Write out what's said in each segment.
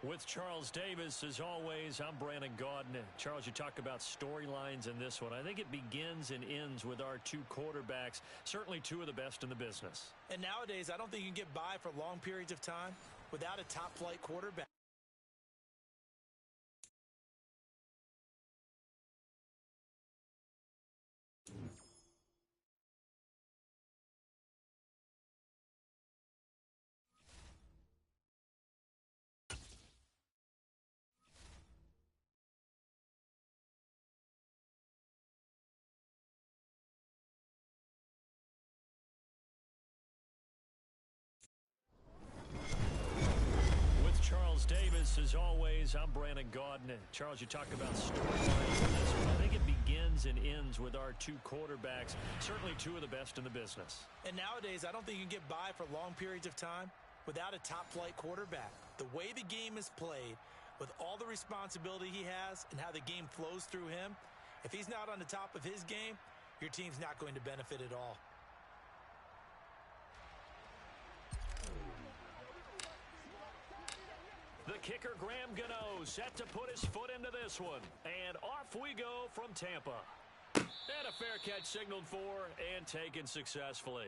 With Charles Davis, as always, I'm Brandon Gaudin. Charles, you talk about storylines in this one. I think it begins and ends with our two quarterbacks, certainly two of the best in the business. And nowadays, I don't think you can get by for long periods of time without a top-flight quarterback. Davis, as always, I'm Brandon Gaudin. Charles, you talk about storylines in this one. I think it begins and ends with our two quarterbacks, certainly two of the best in the business. And nowadays, I don't think you can get by for long periods of time without a top-flight quarterback. The way the game is played, with all the responsibility he has and how the game flows through him, if he's not on the top of his game, your team's not going to benefit at all. The kicker, Graham Gano, set to put his foot into this one. And off we go from Tampa. And a fair catch signaled for and taken successfully.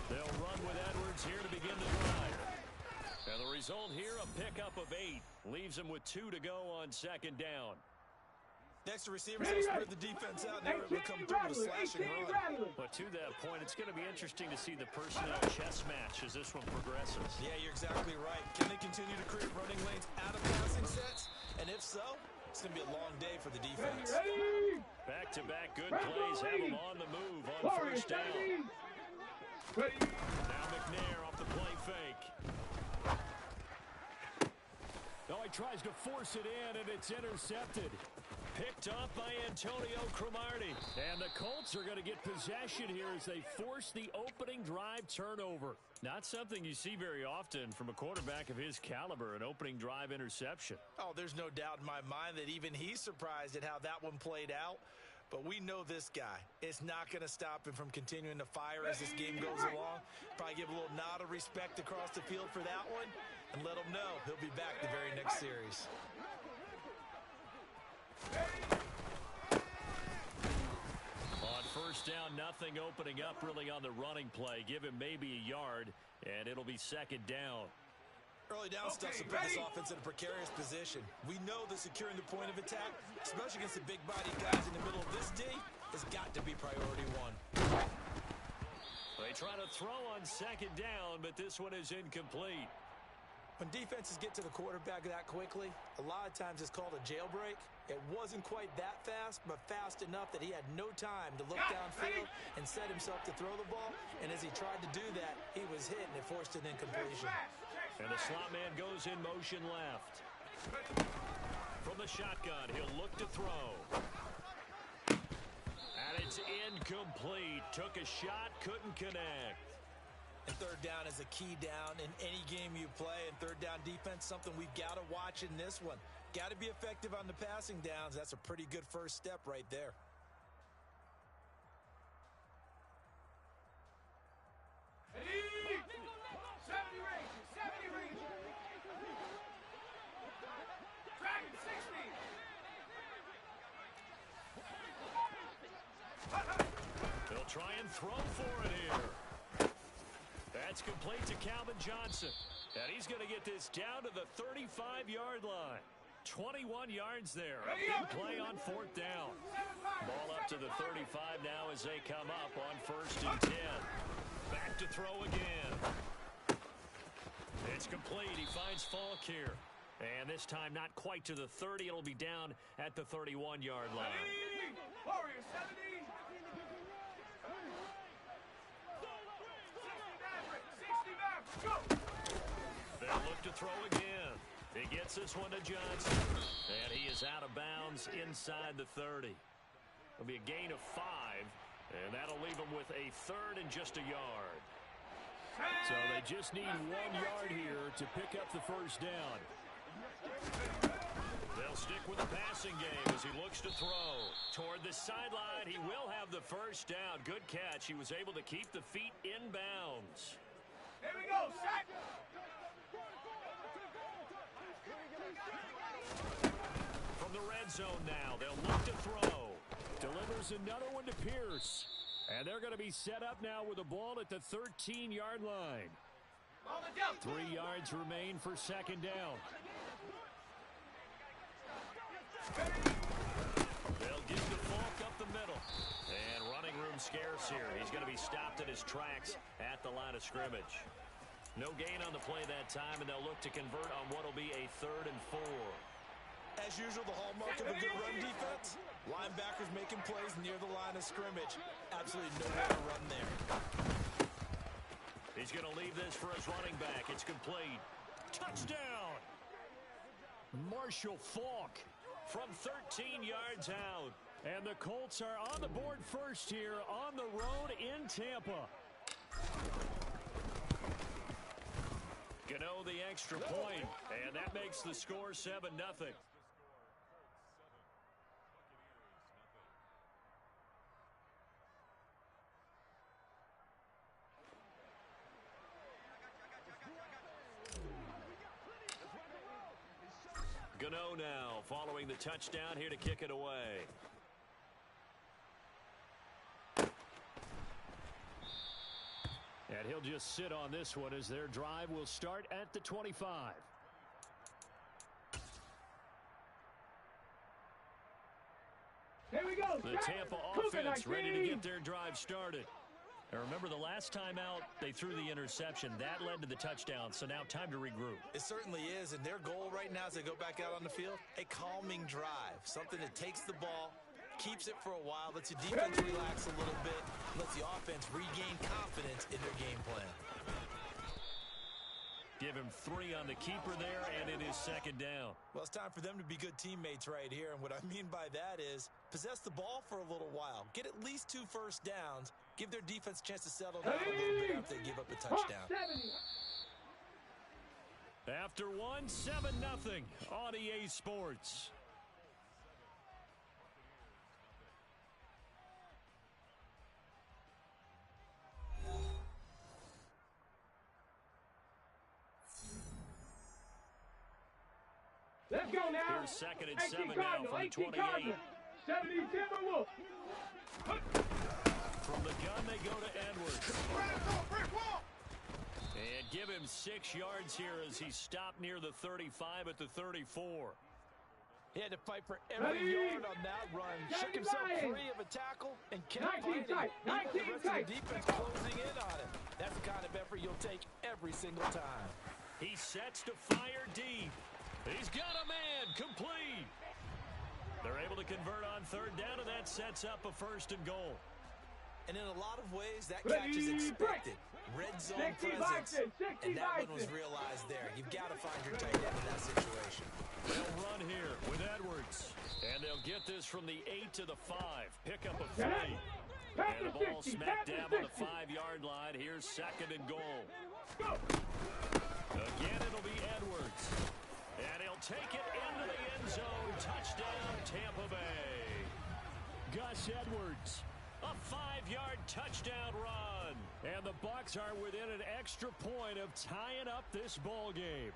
They'll run with Edwards here to begin the drive. And the result here, a pickup of 8. Leaves them with 2 to go on second down. Next to receivers, they'll spread the defense out, and they're able to come through with a slashing run. But to that point, it's going to be interesting to see the personnel chess match as this one progresses. Yeah, you're exactly right. Can they continue to create running lanes out of passing sets? And if so, it's going to be a long day for the defense. Back-to-back good plays have them on the move on first down. Now McNair off the play fake. Oh, he tries to force it in, and it's intercepted. Picked up by Antonio Cromartie. And the Colts are going to get possession here as they force the opening drive turnover. Not something you see very often from a quarterback of his caliber, an opening drive interception. Oh, there's no doubt in my mind that even he's surprised at how that one played out. But we know this guy. It's not going to stop him from continuing to fire as this game goes along. Probably give a little nod of respect across the field for that one and let him know he'll be back the very next series. On first down, nothing opening up really on the running play. Give him maybe a yard, and it'll be second down. Early down stuff to put this offense in a precarious position. We know that securing the point of attack, especially against the big-bodied guys in the middle of this D, has got to be priority one. They try to throw on second down, but this one is incomplete. When defenses get to the quarterback that quickly, a lot of times it's called a jailbreak. It wasn't quite that fast, but fast enough that he had no time to look downfield and set himself to throw the ball. And as he tried to do that, he was hit, and it forced an incompletion. And the slot man goes in motion left. From the shotgun, he'll look to throw. And it's incomplete. Took a shot, couldn't connect. And third down is a key down in any game you play. And third down defense, something we've got to watch in this one. Got to be effective on the passing downs. That's a pretty good first step right there. They'll try and throw for it here. That's complete to Calvin Johnson. And he's going to get this down to the 35-yard line. 21 yards there. A big play on fourth down. Ball up to the 35 now as they come up on first and 10. Back to throw again. It's complete. He finds Falk here. And this time not quite to the 30. It'll be down at the 31-yard line. Warriors 70. They'll look to throw again. He gets this one to Johnson. And he is out of bounds inside the 30. It'll be a gain of 5, and that'll leave them with a third and just a yard. So they just need 1 yard here to pick up the first down. They'll stick with the passing game as he looks to throw. Toward the sideline, he will have the first down. Good catch. He was able to keep the feet in bounds. Here we go, sack! From the red zone now, they'll look to throw. Delivers another one to Pierce. And they're going to be set up now with the ball at the 13-yard line. 3 yards remain for second down. They'll get the Falk up the middle. And running room scarce here. He's going to be stopped in his tracks at the line of scrimmage. No gain on the play that time, and they'll look to convert on what will be a 3rd and 4. As usual, the hallmark of a good run defense, linebackers making plays near the line of scrimmage. Absolutely nowhere to run there. He's going to leave this for his running back. It's complete. Touchdown! Marshall Faulk from 13 yards out. And the Colts are on the board first here on the road in Tampa. Gano the extra point, and that makes the score 7-0. Gano now following the touchdown here to kick it away. And he'll just sit on this one as their drive will start at the 25. Here we go. The Tampa offense ready to get their drive started. And remember, the last time out, they threw the interception. That led to the touchdown, so now time to regroup. It certainly is, and their goal right now as they go back out on the field, a calming drive, something that takes the ball, keeps it for a while, lets the defense relax a little bit, lets the offense regain confidence in their game plan. Give him 3 on the keeper there, and it is second down. Well, it's time for them to be good teammates right here, and what I mean by that is possess the ball for a little while, get at least 2 first downs, give their defense a chance to settle down a little bit after they give up a touchdown. After 1, 7-0 on EA Sports. Let's go now. Here's second and 7 now from the 28. 70 Timberwolves. From the gun, they go to Edwards. And give him 6 yards here as he stopped near the 35 at the 34. He had to fight for every yard on that run. Shook himself free of a tackle and kept fighting. Even with the rest of the defense closing in on him. That's the kind of effort you'll take every single time. He sets to fire deep. He's got a man complete. They're able to convert on third down, and that sets up a 1st and goal. And in a lot of ways, that catch is expected. Red zone presence, and that one was realized there. You've got to find your tight end in that situation. They'll run here with Edwards. And they'll get this from the 8 to the 5. Pick up a 3. And the ball smack dab on the 5-yard line. Here's 2nd and goal. Again, it'll be Edwards. And he'll take it into the end zone. Touchdown, Tampa Bay. Gus Edwards. A 5-yard touchdown run. And the Bucs are within an extra point of tying up this ball game.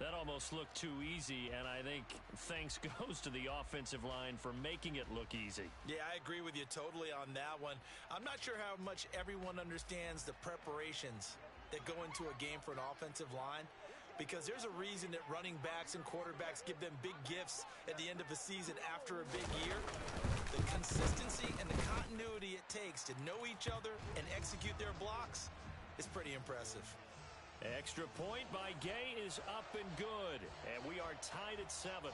That almost looked too easy, and I think thanks goes to the offensive line for making it look easy. Yeah, I agree with you totally on that one. I'm not sure how much everyone understands the preparations that go into a game for an offensive line, because there's a reason that running backs and quarterbacks give them big gifts at the end of the season after a big year. The consistency and the continuity it takes to know each other and execute their blocks is pretty impressive. Extra point by Gay is up and good, and we are tied at 7.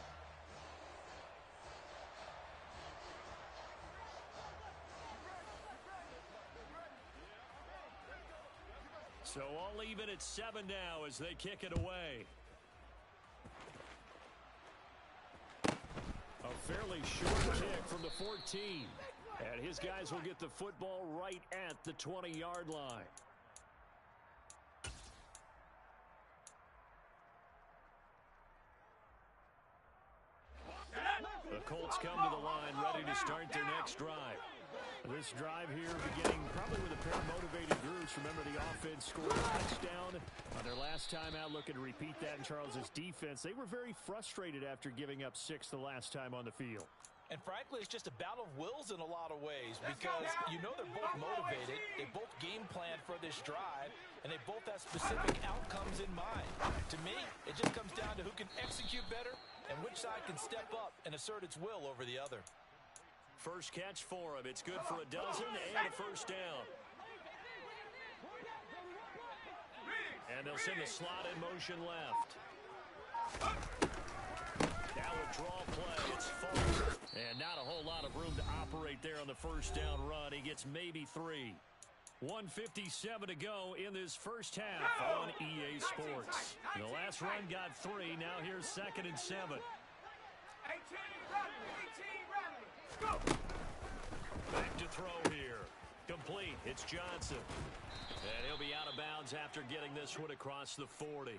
So all even at 7 now as they kick it away. A fairly short kick from the 14. And his guys will get the football right at the 20-yard line. The Colts come to the line, ready to start their next drive. This drive here beginning probably with a pair of motivated groups. Remember, the offense scored a touchdown on their last time out, looking to repeat that in Charles's defense. They were very frustrated after giving up 6 the last time on the field. And frankly, it's just a battle of wills in a lot of ways because you know they're both motivated, they both game plan for this drive, and they both have specific outcomes in mind. To me, it just comes down to who can execute better and which side can step up and assert its will over the other. First catch for him. It's good for a dozen and a first down. And they'll send the slot in motion left. Now a draw play. It's full. And not a whole lot of room to operate there on the first down run. He gets maybe 3. 1:57 to go in this first half on EA Sports. The last run got 3. Now here's 2nd and 7. 18 running. Go. Back to throw here. Complete. It's Johnson. And he'll be out of bounds after getting this one across the 40.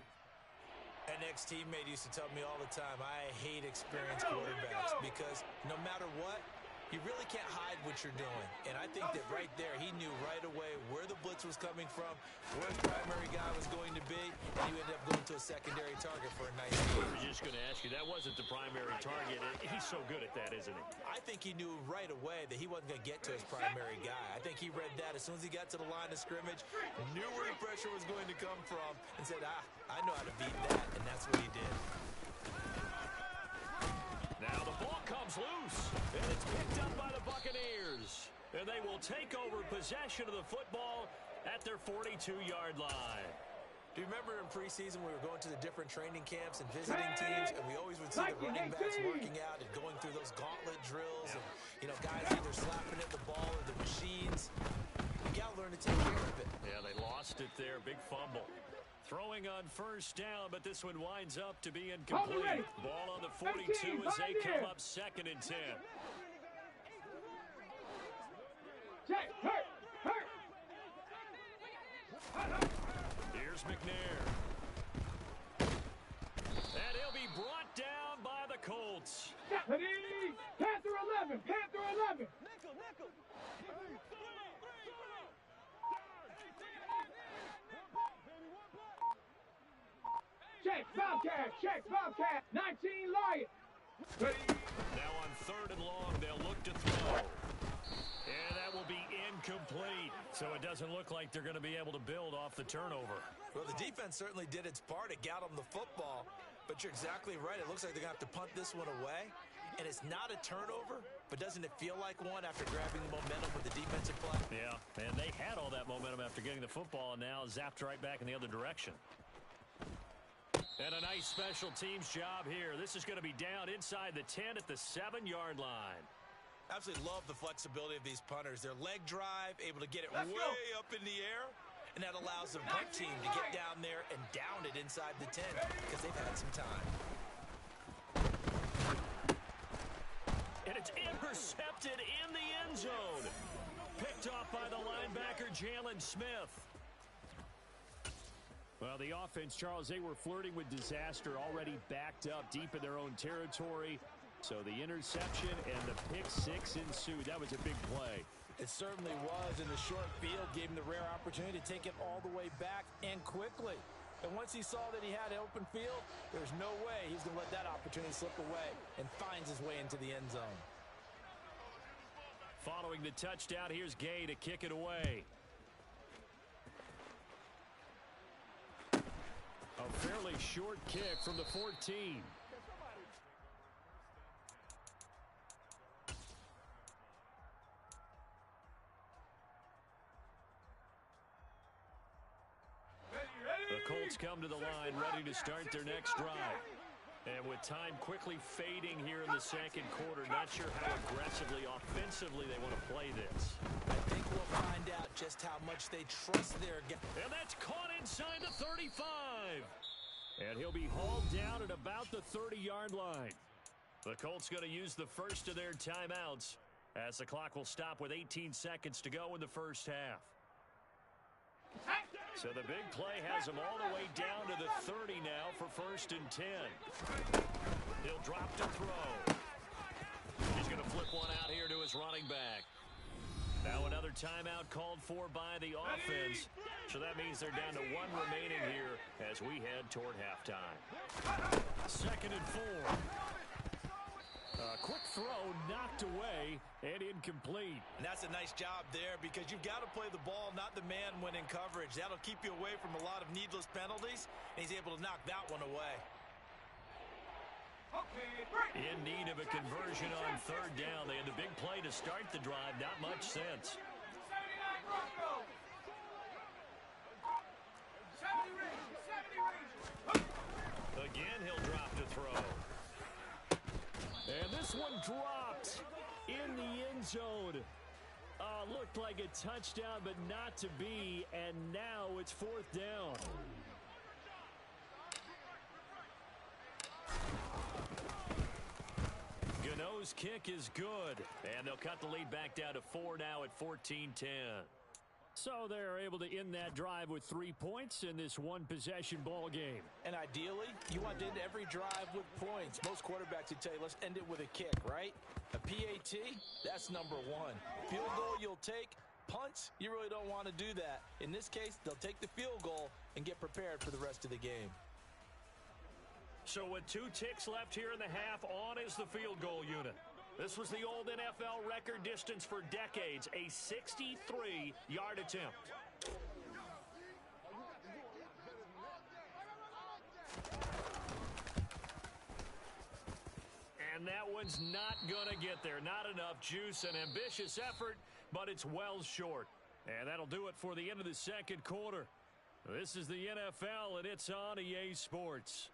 An ex-teammate used to tell me all the time, I hate experienced quarterbacks because no matter what, you really can't hide what you're doing. And I think that right there, he knew right away where the blitz was coming from, where his primary guy was going to be, and he ended up going to a secondary target for a nice I game. was just going to ask you, that wasn't the primary target. He's so good at that, isn't he? I think he knew right away that he wasn't going to get to his primary guy. I think he read that as soon as he got to the line of scrimmage, knew where the pressure was going to come from, and said, I know how to beat that, and that's what he did. Now the ball comes loose, and it's picked up by the Buccaneers. And they will take over possession of the football at their 42-yard line. Do you remember in preseason we were going to the different training camps and visiting teams, and we always would see the running backs working out and going through those gauntlet drills, and, you know, guys either slapping at the ball or the machines. You got to learn to take care of it. Yeah, they lost it there. Big fumble. Throwing on first down, but this one winds up to be incomplete. Ball on the 42 as they come up 2nd and 10. Check, hurt. Here's McNair. And he'll be brought down by the Colts. Panther 11. Nickel. Check, Bobcat. 19 Lion. Now on 3rd and long, they'll look to throw. And that will be incomplete. So it doesn't look like they're going to be able to build off the turnover. Well, the defense certainly did its part. It got them the football. But you're exactly right. It looks like they're going to have to punt this one away. And it's not a turnover, but doesn't it feel like one after grabbing the momentum with the defensive play? Yeah, and they had all that momentum after getting the football and now zapped right back in the other direction. And a nice special teams job here. This is going to be down inside the 10 at the 7-yard line. Absolutely love the flexibility of these punters. Their leg drive, able to get it way up in the air, and that allows the punt team to get down there and down it inside the 10 because they've had some time. And it's intercepted in the end zone. Picked off by the linebacker, Jalen Smith. Well, the offense, Charles, they were flirting with disaster, already backed up deep in their own territory. So the interception and the pick 6 ensued. That was a big play. It certainly was, and the short field gave him the rare opportunity to take it all the way back and quickly. And once he saw that he had an open field, there's no way he's going to let that opportunity slip away, and finds his way into the end zone. Following the touchdown, here's Gay to kick it away. A fairly short kick from the 14. The Colts come to the line, ready to start their next drive. And with time quickly fading here in the second quarter, not sure how aggressively, offensively they want to play this. I think we'll find out just how much they trust their guy. And that's caught inside the 35. And he'll be hauled down at about the 30-yard line. The Colts going to use the first of their timeouts as the clock will stop with 18 seconds to go in the first half. So the big play has him all the way down to the 30 now for 1st and 10. He'll drop to throw. He's going to flip one out here to his running back. Now another timeout called for by the offense. So that means they're down to 1 remaining here as we head toward halftime. 2nd and 4. A quick throw knocked away and incomplete. And that's a nice job there because you've got to play the ball, not the man when in coverage. That'll keep you away from a lot of needless penalties, and he's able to knock that one away. In need of a conversion on 3rd down. They had the big play to start the drive. Not much sense. Again, he'll drop to throw. And this one dropped in the end zone. Looked like a touchdown, but not to be. And now it's 4th down. Gano's kick is good. And they'll cut the lead back down to 4 now at 14-10. So they're able to end that drive with 3 points in this one-possession ball game. And ideally, you want to end every drive with points. Most quarterbacks would tell you, let's end it with a kick, right? A PAT, that's number 1. Field goal you'll take. Punts, you really don't want to do that. In this case, they'll take the field goal and get prepared for the rest of the game. So with 2 ticks left here in the half, on is the field goal unit. This was the old NFL record distance for decades, a 63-yard attempt. And that one's not going to get there. Not enough juice, an ambitious effort, but it's well short. And that'll do it for the end of the 2nd quarter. This is the NFL, and it's on EA Sports.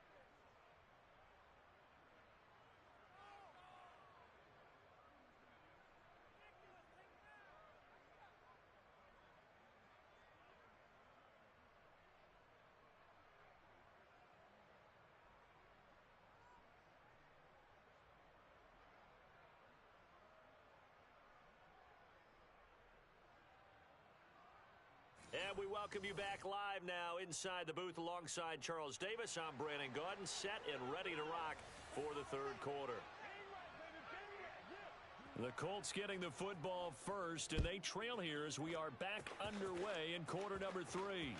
And we welcome you back live now inside the booth alongside Charles Davis. I'm Brandon Gaudin, set and ready to rock for the 3rd quarter. The Colts getting the football first, and they trail here as we are back underway in quarter number 3.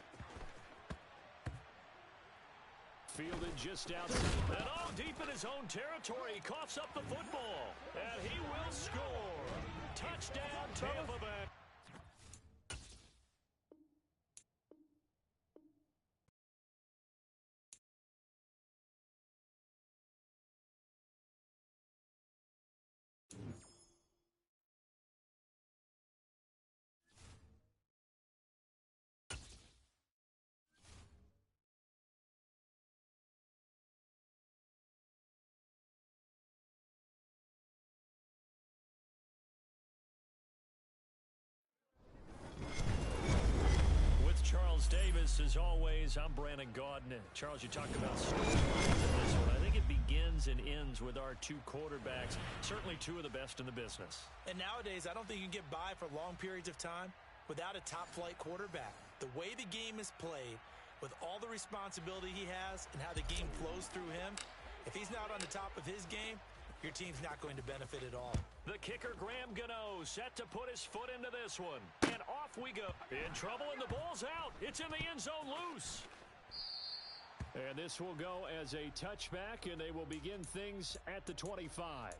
Fielded just outside. And deep in his own territory, he coughs up the football. And he will score. Touchdown, Tampa Bay. Davis, as always, I'm Brandon Gaudin. Charles, you talked about storylines in this one. I think it begins and ends with our 2 quarterbacks, certainly 2 of the best in the business. And nowadays, I don't think you can get by for long periods of time without a top-flight quarterback. The way the game is played, with all the responsibility he has and how the game flows through him, if he's not on the top of his game, your team's not going to benefit at all. The kicker, Graham Gano, set to put his foot into this one. And off we go. In trouble, and the ball's out. It's in the end zone loose. And this will go as a touchback, and they will begin things at the 25.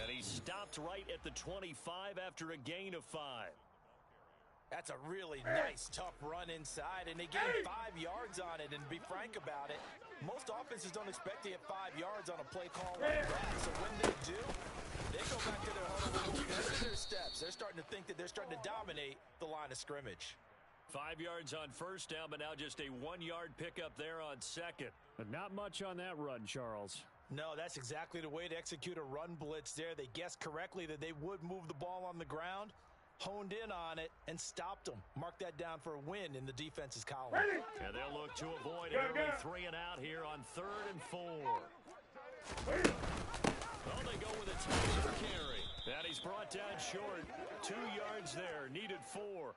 And he stopped right at the 25 after a gain of 5. That's a really nice, tough run inside, and they gained 5 yards on it. And to be frank about it, most offenses don't expect to get 5 yards on a play call like that. So when they do, they go back to their huddle room, their steps. They're starting to think that they're starting to dominate the line of scrimmage. 5 yards on first down, but now just a 1-yard pickup there on second. But not much on that run, Charles. No, that's exactly the way to execute a run blitz there. They guessed correctly that they would move the ball on the ground, honed in on it, and stopped them. Mark that down for a win in the defense's column. And they'll look to avoid an early 3 and out here on 3rd and 4. Well, they go with a tight carry. And he's brought down short. 2 yards there, needed 4.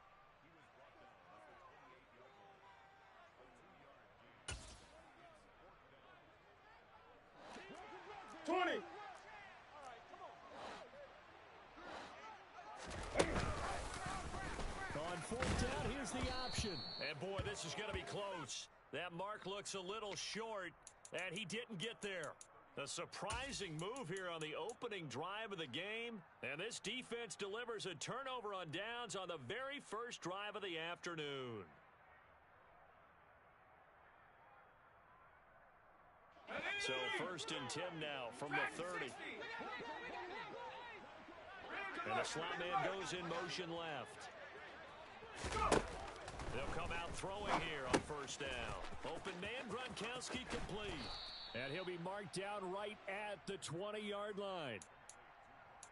On 4th down, here's the option. And boy, this is going to be close. That mark looks a little short, and he didn't get there. A surprising move here on the opening drive of the game. And this defense delivers a turnover on downs on the very first drive of the afternoon. So 1st and 10 now from the 30. And the slot man goes in motion left. They'll come out throwing here on 1st down. Open man, Gronkowski complete. And he'll be marked down right at the 20-yard line.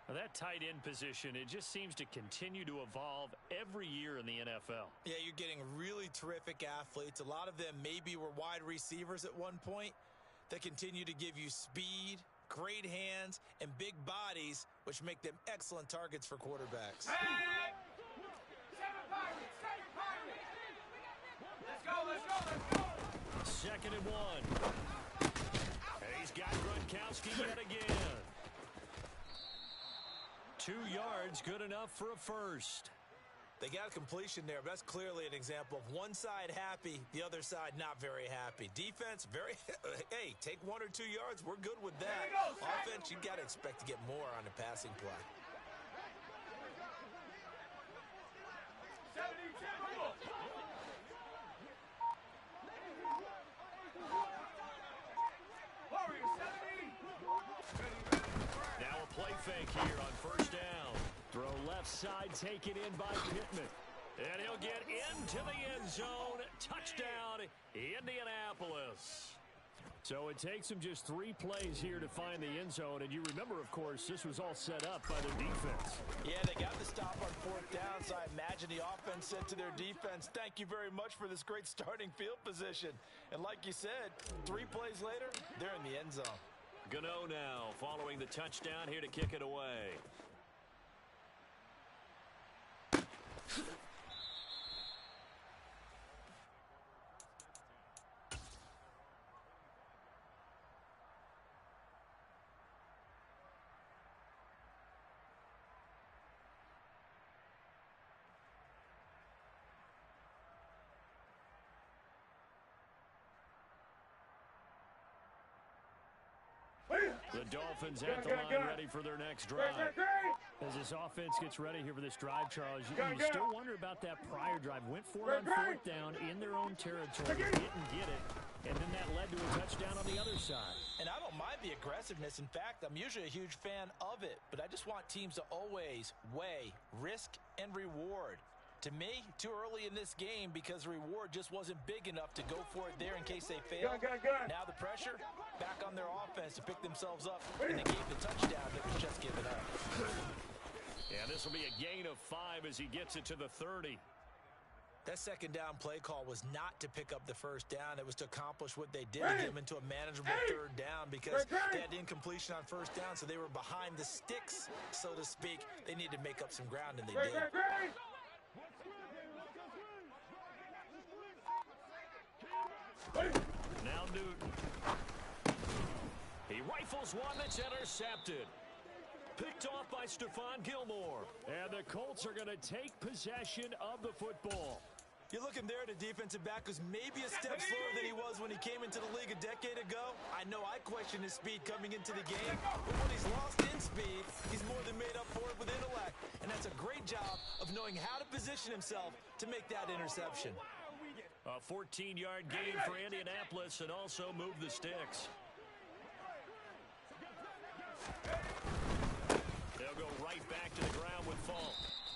Now that tight end position, it just seems to continue to evolve every year in the NFL. Yeah, you're getting really terrific athletes. A lot of them maybe were wide receivers at one point that continue to give you speed, great hands, and big bodies, which make them excellent targets for quarterbacks. Hey! 7 Pirates! 7 Pirates! Let's go, let's go, let's go! 2nd and 1. And he's got Gronkowski yet again. 2 yards, good enough for a first. They got a completion there, but that's clearly an example of one side happy, the other side not very happy. Defense, very, hey, take 1 or 2 yards, we're good with that. Offense, you got to expect to get more on the passing play. 70, Warriors, 70. Now a play fake here on 1st down. Throw left side, taken in by Pittman. And he'll get into the end zone. Touchdown, Indianapolis. So it takes him just 3 plays here to find the end zone. And you remember, of course, this was all set up by their defense. Yeah, they got the stop on 4th down, so I imagine the offense said to their defense, thank you very much for this great starting field position. And like you said, 3 plays later, they're in the end zone. Gano now following the touchdown here to kick it away. The Dolphins at the line ready for their next drive. As this offense gets ready here for this drive, Charles, you still wonder about that prior drive. Went for it on 4th down in their own territory. Didn't get it. And then that led to a touchdown on the other side. And I don't mind the aggressiveness. In fact, I'm usually a huge fan of it. But I just want teams to always weigh risk and reward. To me, too early in this game because the reward just wasn't big enough to go for it there in case they fail. Now the pressure, back on their offense to pick themselves up, and they gave the touchdown that was just given up. Yeah, this will be a gain of 5 as he gets it to the 30. That 2nd down play call was not to pick up the 1st down. It was to accomplish what they did to get them into a manageable 3rd down because they had incompletion on 1st down, so they were behind the sticks, so to speak. They needed to make up some ground, and they did. Now Newton. He rifles one that's intercepted. Picked off by Stephon Gilmore. And the Colts are going to take possession of the football. You're looking there at a defensive back who's maybe a step slower than he was when he came into the league a decade ago. I know I questioned his speed coming into the game, but when he's lost in speed, he's more than made up for it with intellect. And that's a great job of knowing how to position himself to make that interception. A 14-yard gain for Indianapolis and also move the sticks. They'll go right back to the ground with Falk.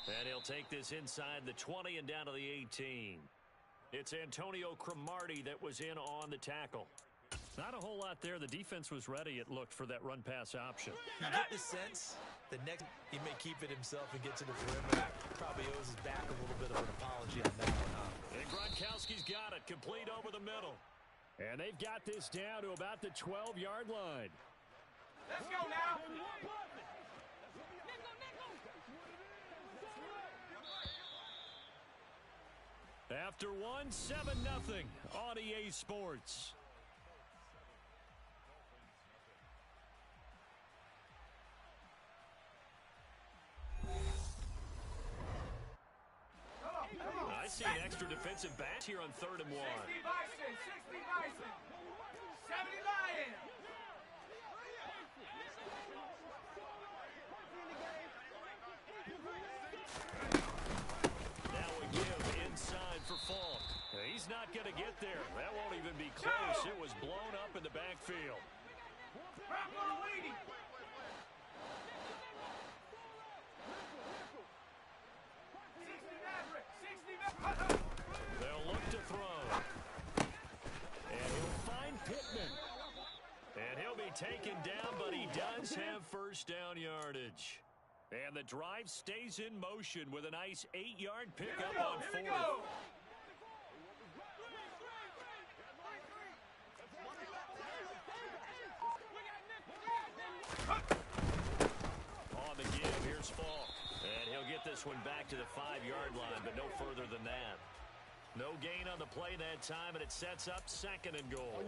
And he'll take this inside the 20 and down to the 18. It's Antonio Cromartie that was in on the tackle. Not a whole lot there. The defense was ready, it looked, for that run-pass option. You get the sense the next he may keep it himself and get to the perimeter. Probably owes his back a little bit of an apology on that one, huh? And Gronkowski's got it, complete over the middle. And they've got this down to about the 12-yard line. Let's go now. After one, 7-0 on EA Sports. I see an extra defensive back here on 3rd and 1. 60 Bison, 60 Bison. 70 Lions. Now we give inside for Falk. He's not going to get there. That won't even be close. It was blown up in the backfield. Rocco Luigi. 60 Maverick, 60 Maverick. They'll look to throw. And he'll find Pittman. And he'll be taken down, but he does have first down yardage. And the drive stays in motion with a nice 8-yard pickup on 4th. On the give, here's Falk. And he'll get this one back to the 5-yard line, but no further than that. No gain on the play that time, and it sets up 2nd and goal.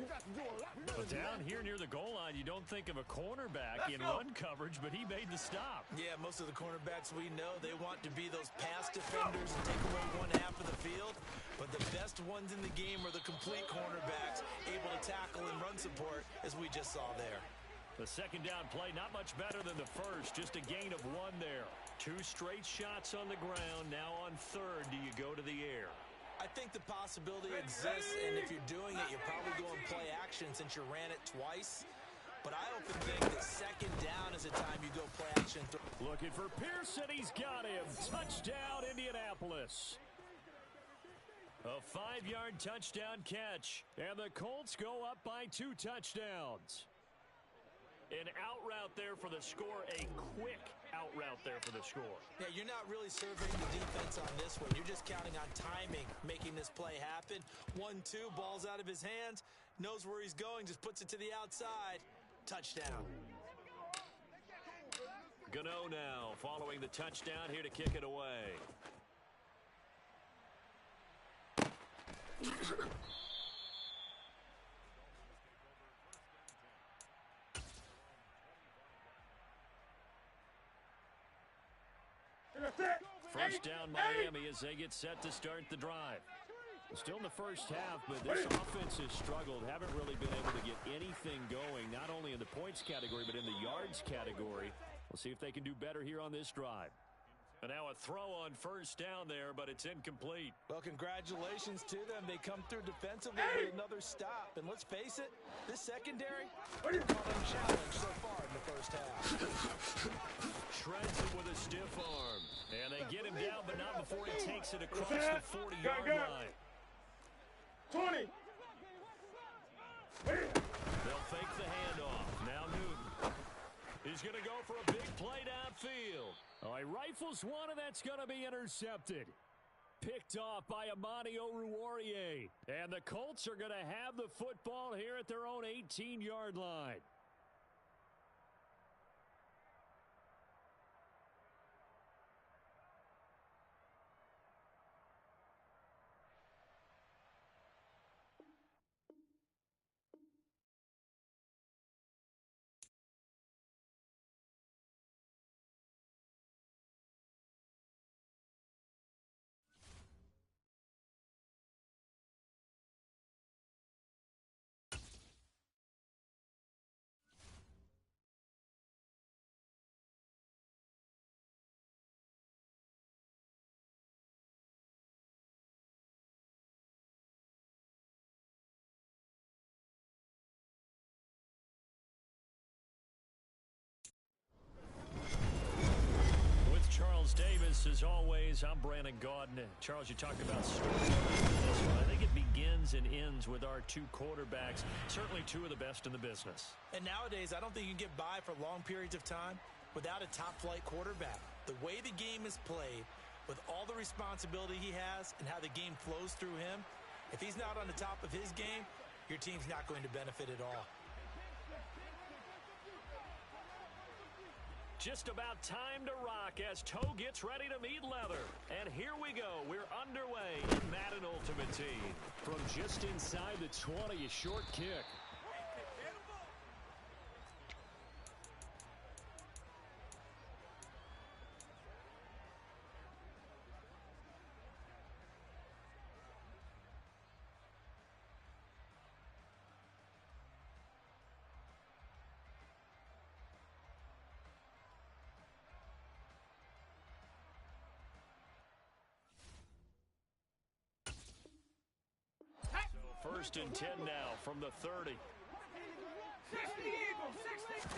But down here near the goal line, you don't think of a cornerback in run coverage, but he made the stop. Yeah, most of the cornerbacks we know, they want to be those pass defenders and take away one half of the field. But the best ones in the game are the complete cornerbacks, able to tackle and run support, as we just saw there. The 2nd down play, not much better than the first, just a gain of 1 there. 2 straight shots on the ground. Now on 3rd, do you go to the air? I think the possibility exists, and if you're doing it, you're probably going play action since you ran it twice. But I often think that 2nd down is the time you go play action. Looking for Pearson. He's got him. Touchdown, Indianapolis. A 5-yard touchdown catch. And the Colts go up by 2 touchdowns. An out route there for the score. A quick out route there for the score. Yeah, you're not really surveying the defense on this one. You're just counting on timing, making this play happen. 1-2, ball's out of his hands. Knows where he's going, just puts it to the outside. Touchdown. Gano now following the touchdown here to kick it away. First down Miami as they get set to start the drive. Still in the first half, but this offense has struggled. Haven't really been able to get anything going, not only in the points category, but in the yards category. We'll see if they can do better here on this drive. And now a throw on first down there, but it's incomplete. Well, congratulations to them. They come through defensively with another stop. And let's face it, this secondary, caught unchallenged so far in the first half. Shreds him with a stiff arm. And they get him down, but not before he takes it across the 40-yard line. 20. They'll fake the handoff. Now Newton. He's going to go for a big play downfield. Oh, he rifles one, and that's going to be intercepted. Picked off by Amani Oruwariye. And the Colts are going to have the football here at their own 18-yard line. Sports. As always, I'm Brandon Gaudin. Charles, you talked about this one. I think it begins and ends with our two quarterbacks, certainly two of the best in the business. And nowadays, I don't think you can get by for long periods of time without a top-flight quarterback. The way the game is played, with all the responsibility he has and how the game flows through him, if he's not on the top of his game, your team's not going to benefit at all. Just about time to rock as Toe gets ready to meet leather. And here we go. We're underway in Madden Ultimate Team. From just inside the 20, a short kick. First and 10 now from the 30. 60 Eagles, 60.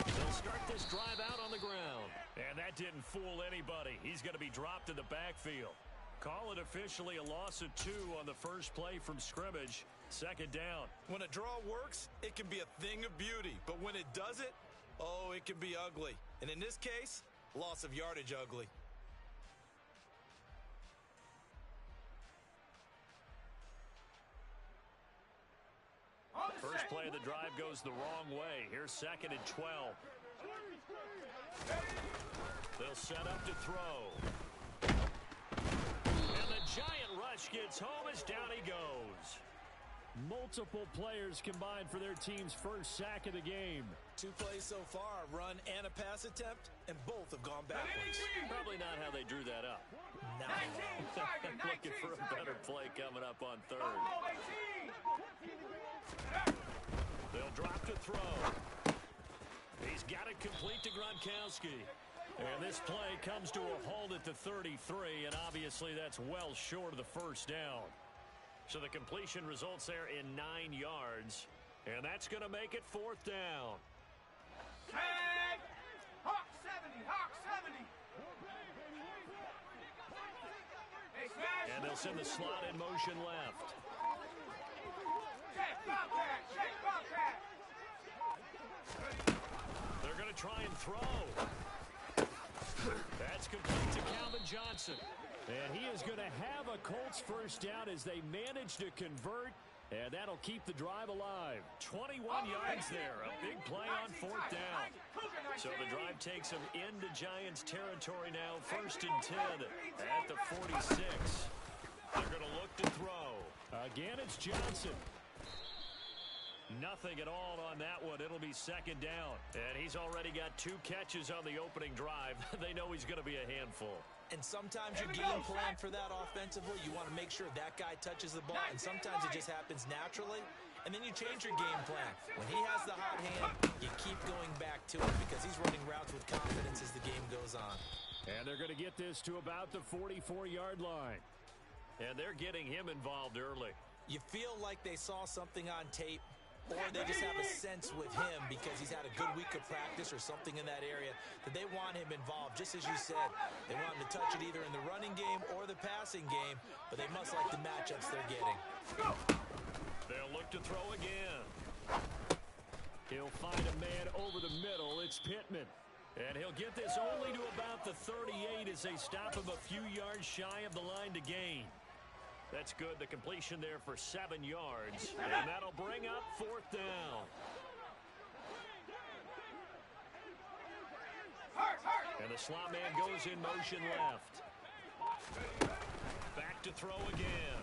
They'll start this drive out on the ground. And that didn't fool anybody. He's going to be dropped in the backfield. Call it officially a loss of 2 on the first play from scrimmage. Second down. When a draw works, it can be a thing of beauty. But when it doesn't, oh, it can be ugly. And in this case, loss of yardage ugly. First play of the drive goes the wrong way. Here's second and 12. They'll set up to throw. And the giant rush gets home as down he goes. Multiple players combined for their team's first sack of the game. 2 plays so far, a run and a pass attempt, and both have gone backwards. Probably not how they drew that up. Not at all. Looking for a better play coming up on third. They'll drop to throw. He's got it complete to Gronkowski. And this play comes to a halt at the 33, and obviously that's well short of the first down. So the completion results there in 9 yards, and that's going to make it fourth down. Tag! Hawk 70, Hawk 70. Hey, smash. And they'll send the slot in motion left. Check, Bobcat, check, Bobcat. They're going to try and throw. That's complete to Calvin Johnson. And he is going to have a Colts first down as they manage to convert, and that'll keep the drive alive. 21 yards there, a big play on fourth down. So the drive takes them into Giants territory now, first and 10 at the 46. They're going to look to throw. Again, it's Johnson. Nothing at all on that one. It'll be second down. And he's already got 2 catches on the opening drive. They know he's going to be a handful. And sometimes your game plan for that offensively, you want to make sure that guy touches the ball, and sometimes it just happens naturally, and then you change your game plan. When he has the hot hand, you keep going back to it because he's running routes with confidence as the game goes on. And they're going to get this to about the 44-yard line. And they're getting him involved early. You feel like they saw something on tape, or they just have a sense with him because he's had a good week of practice or something in that area that they want him involved. Just as you said, they want him to touch it either in the running game or the passing game, but they must like the matchups they're getting. They'll look to throw again. He'll find a man over the middle. It's Pittman. And he'll get this only to about the 38 as they stop him a few yards shy of the line to gain. That's good. The completion there for 7 yards. And that'll bring up fourth down. And the slot man goes in motion left. Back to throw again.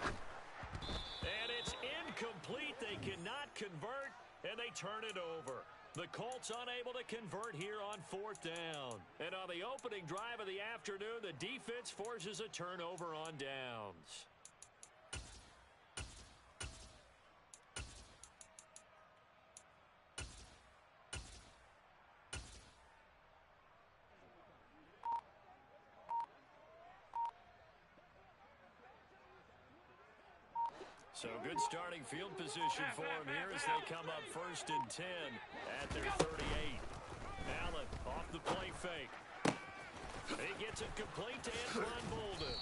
And it's incomplete. They cannot convert, and they turn it over. The Colts unable to convert here on fourth down. And on the opening drive of the afternoon, the defense forces a turnover on downs. So good starting field position for him here as they come up first and 10 at their 38. Allen off the play fake. He gets it complete to Antoine Bolden.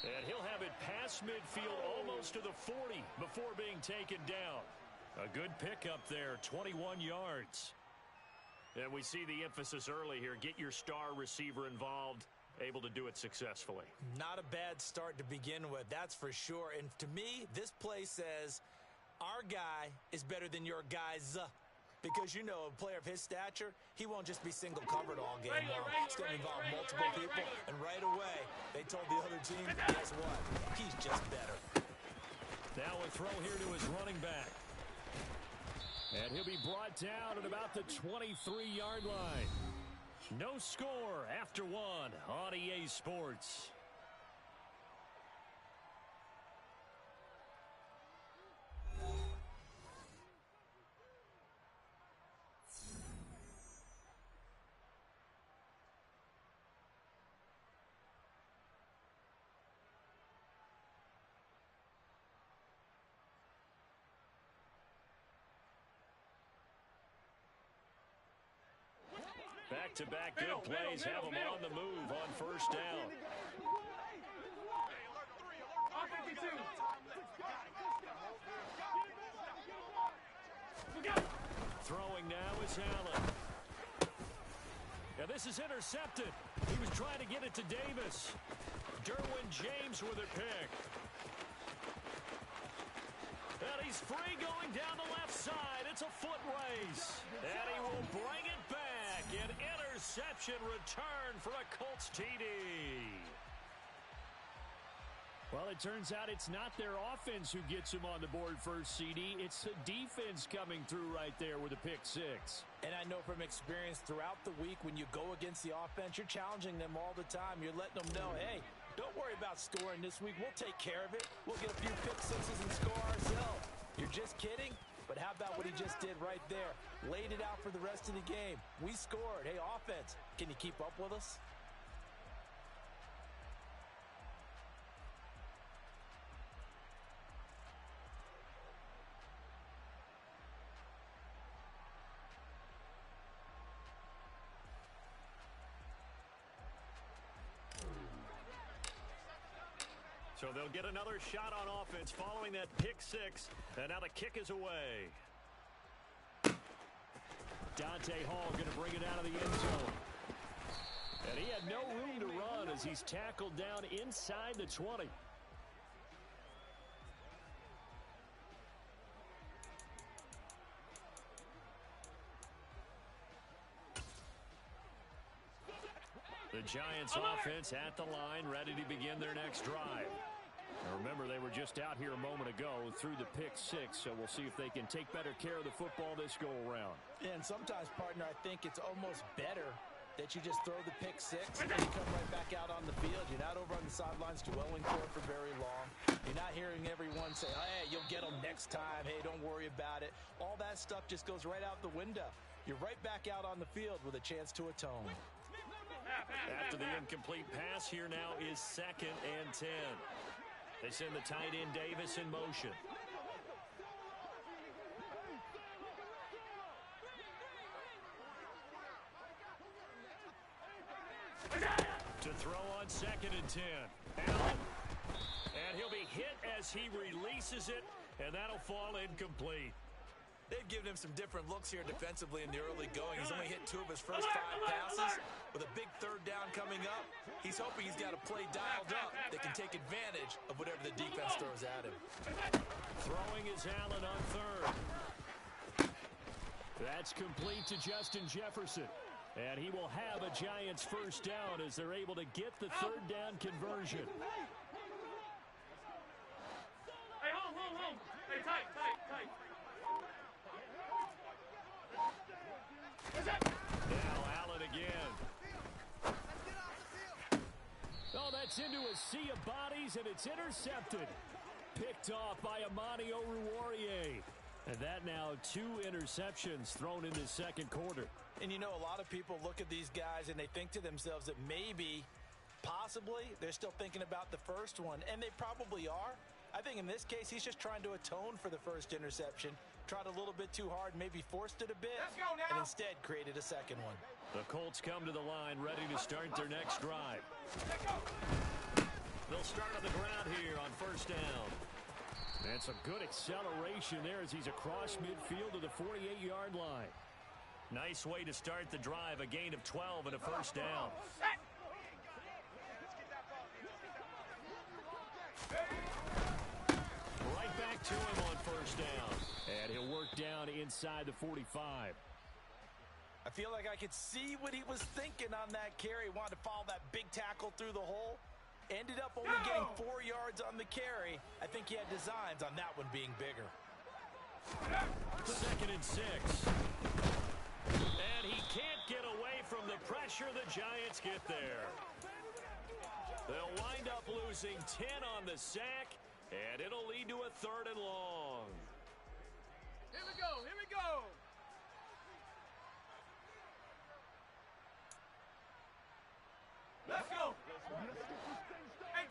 And he'll have it past midfield almost to the 40 before being taken down. A good pickup there, 21 yards. And we see the emphasis early here. Get your star receiver involved, able to do it successfully. Not a bad start to begin with, that's for sure. And to me, this play says our guy is better than your guys. Because, you know, a player of his stature, he won't just be single covered all game long. He's going to involve multiple people. And right away, they told the other team, guess what? He's just better. Now a throw here to his running back. And he'll be brought down at about the 23-yard line. No score after one on EA Sports. Back-to-back good plays have them on the move on first down. Throwing now is Allen. Now this is intercepted. He was trying to get it to Davis. Derwin James with a pick. And he's free going down the left side. It's a foot race. And he will bring it back. An interception return for a Colts TD. Well, it turns out it's not their offense who gets him on the board first, CD. It's the defense coming through right there with a pick six. And I know from experience throughout the week, when you go against the offense, you're challenging them all the time. You're letting them know, hey, don't worry about scoring this week. We'll take care of it. We'll get a few pick sixes and score ourselves. You're just kidding? But how about what he just did right there? Laid it out for the rest of the game. We scored. Hey, offense, can you keep up with us? So they'll get another shot on offense following that pick six. And now the kick is away. Dante Hall going to bring it out of the end zone. And he had no room to run as he's tackled down inside the 20. The Giants offense at the line, ready to begin their next drive. Now remember, they were just out here a moment ago through the pick six, so we'll see if they can take better care of the football this go-around. And sometimes, partner, I think it's almost better that you just throw the pick six and you come right back out on the field. You're not over on the sidelines dwelling for it for very long. You're not hearing everyone say, hey, you'll get them next time. Hey, don't worry about it. All that stuff just goes right out the window. You're right back out on the field with a chance to atone. After the incomplete pass, here now is 2nd and 10. They send the tight end Davis in motion. To throw on 2nd and 10. Allen. And he'll be hit as he releases it, and that'll fall incomplete. They've given him some different looks here defensively in the early going. He's only hit 2 of his first 5 passes. With a big 3rd down coming up, he's hoping he's got a play dialed up that can take advantage of whatever the defense throws at him. Throwing is Allen on 3rd. That's complete to Justin Jefferson. And he will have a Giants first down as they're able to get the 3rd down conversion. Hey, home. Hey, tight. Now Allen again. Oh, that's into a sea of bodies, and it's intercepted. Picked off by Amani Oruwariye. And that now 2 interceptions thrown in the second quarter. And you know, a lot of people look at these guys and they think to themselves that maybe, possibly, they're still thinking about the first one. And they probably are. I think in this case, he's just trying to atone for the first interception. Tried a little bit too hard, maybe forced it a bit, and instead created a second one. The Colts come to the line ready to start their next drive. They'll start on the ground here on first down. That's a good acceleration there as he's across midfield to the 48-yard line. Nice way to start the drive, a gain of 12 and a first down. Right back to him on first down. And he'll work down inside the 45. I feel like I could see what he was thinking on that carry. Wanted to follow that big tackle through the hole. Ended up only getting 4 yards on the carry. I think he had designs on that one being bigger. 2nd and 6. And he can't get away from the pressure. The Giants get there. They'll wind up losing 10 on the sack, and it'll lead to a 3rd and long. Here we go, here we go. Let's go.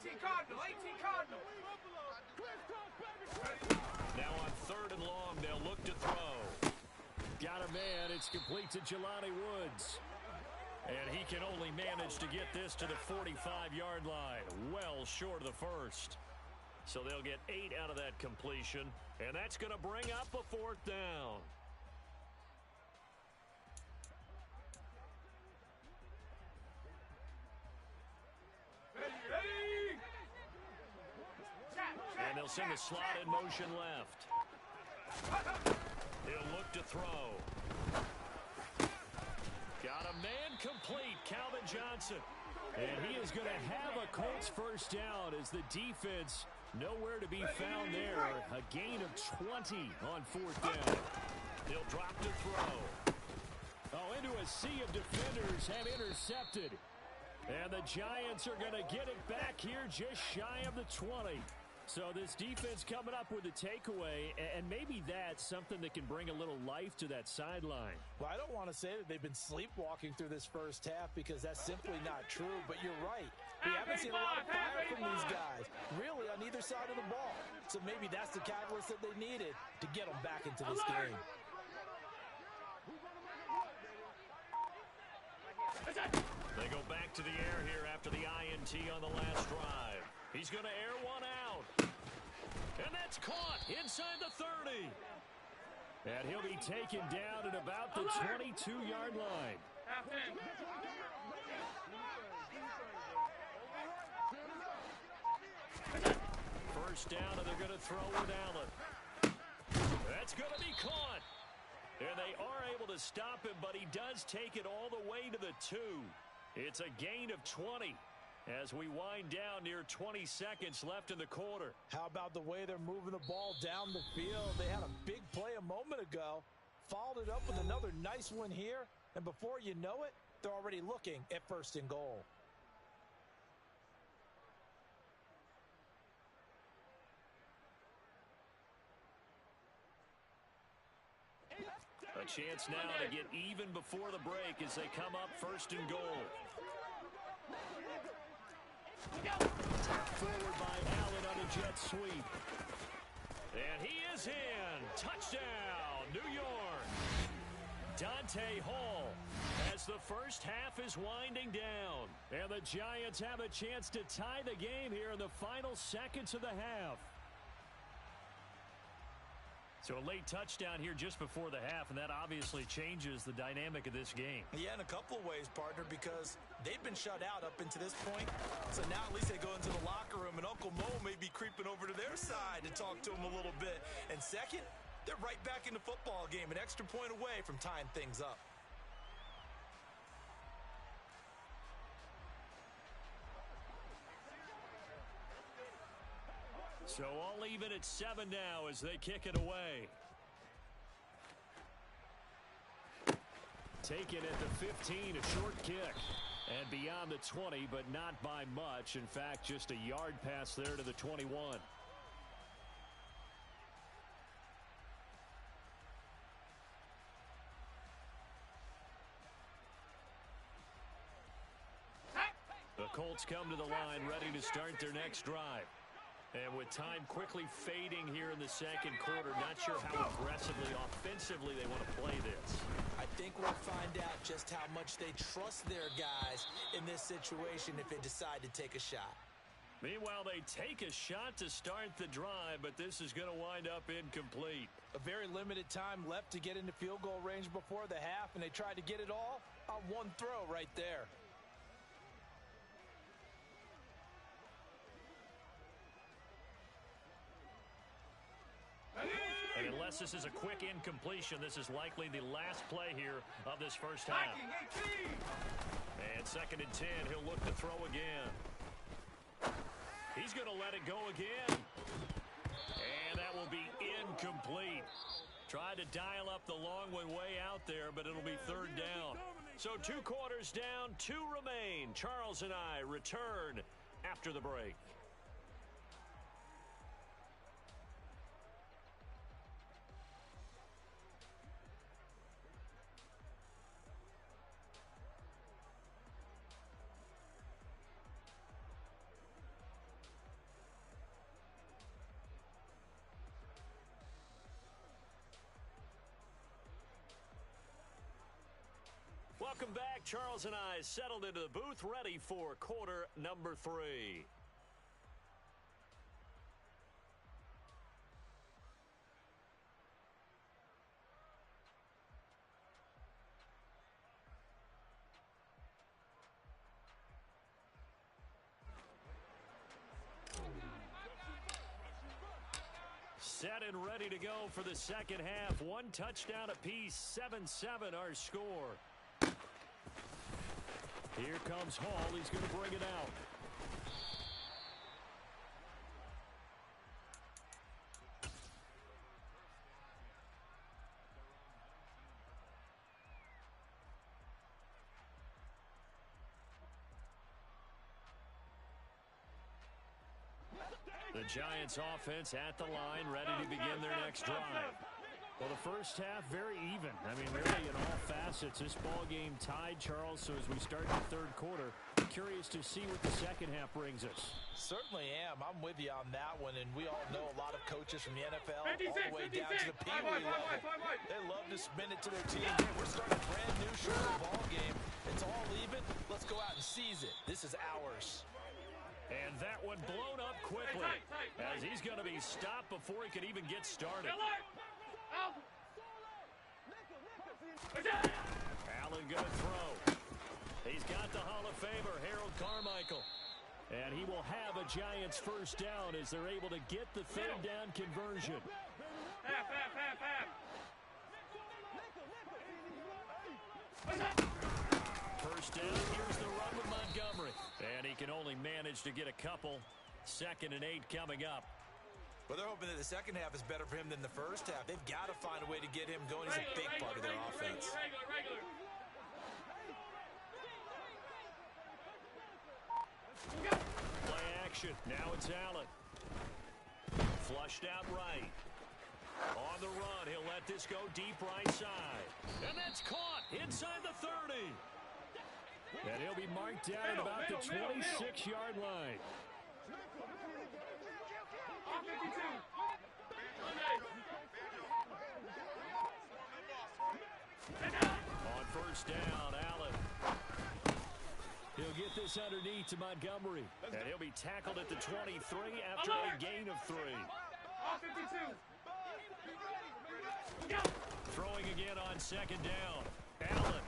18 Cardinal, 18 Cardinal. Now on 3rd and long, they'll look to throw. Got a man. It's complete to Jelani Woods. And he can only manage to get this to the 45-yard line, well short of the first. So they'll get 8 out of that completion, and that's going to bring up a 4th down. Ready. And they'll send the slot in motion left. He'll look to throw. Got a man complete, Calvin Johnson. And he is going to have a Colts first down as the defense nowhere to be found there. A gain of 20 on 4th down. He'll drop to throw. Oh, into a sea of defenders have intercepted. And the Giants are going to get it back here just shy of the 20. So this defense coming up with a takeaway, and maybe that's something that can bring a little life to that sideline. Well, I don't want to say that they've been sleepwalking through this first half because that's simply not true, but you're right. We haven't seen a lot of fire from these guys, really, on either side of the ball. So maybe that's the catalyst that they needed to get them back into this game. They go back to the air here after the INT on the last drive. He's going to air one out. And that's caught inside the 30. And he'll be taken down at about the 22-yard line. First down, and they're going to throw with Allen. That's going to be caught. And they are able to stop him, but he does take it all the way to the 2. It's a gain of 20 as we wind down near 20 seconds left in the quarter. How about the way they're moving the ball down the field? They had a big play a moment ago, followed it up with another nice one here, and before you know it, they're already looking at 1st and goal. A chance now to get even before the break as they come up 1st and goal. Forward by Allen on a jet sweep. And he is in. Touchdown, New York. Dante Hall as the first half is winding down. And the Giants have a chance to tie the game here in the final seconds of the half. So a late touchdown here just before the half, and that obviously changes the dynamic of this game. Yeah, in a couple of ways, partner, because they've been shut out up until this point. So now at least they go into the locker room, and Uncle Mo may be creeping over to their side to talk to them a little bit. And second, they're right back in the football game, an extra point away from tying things up. So all even at 7 now as they kick it away. Taken at the 15, a short kick. And beyond the 20, but not by much. In fact, just a yard pass there to the 21. The Colts come to the line ready to start their next drive. And with time quickly fading here in the second quarter, not sure how aggressively, offensively they want to play this. I think we'll find out just how much they trust their guys in this situation if they decide to take a shot. Meanwhile, they take a shot to start the drive, but this is going to wind up incomplete. A very limited time left to get into field goal range before the half, and they tried to get it all on one throw right there. And unless this is a quick incompletion, this is likely the last play here of this first half. And 2nd and 10, he'll look to throw again. He's going to let it go again. And that will be incomplete. Tried to dial up the long one way out there, but it'll be 3rd down. So 2 quarters down, 2 remain. Charles and I return after the break. Welcome back. Charles and I settled into the booth, ready for quarter number 3. Set and ready to go for the second half. 1 touchdown apiece, 7-7 our score. Here comes Hall. He's going to bring it out. The Giants offense at the line, ready to begin their next drive. Well, the first half, very even. I mean, really in all facets. This ball game tied, Charles, so as we start the third quarter, curious to see what the second half brings us. Certainly am. I'm with you on that one, and we all know a lot of coaches from the NFL all the way down to the Pee Wee level. They love to spin it to their team. Hey, we're starting a brand new short ball game. It's all even. Let's go out and seize it. This is ours. And that one blown up quickly as he's going to be stopped before he could even get started. Allen going to throw. He's got the Hall of Famer, Harold Carmichael. And he will have a Giants first down as they're able to get the 3rd down conversion. First down, here's the run with Montgomery. And he can only manage to get a couple. 2nd and 8 coming up. Well, they're hoping that the second half is better for him than the first half. They've got to find a way to get him going. He's a big part of their offense. Play action. Now it's Allen. Flushed out right. On the run, he'll let this go deep right side. And that's caught inside the 30. And he'll be marked down at about the 26-yard line. On first down, Allen. He'll get this underneath to Montgomery. And he'll be tackled at the 23 after a gain of 3. Throwing again on 2nd down. Allen.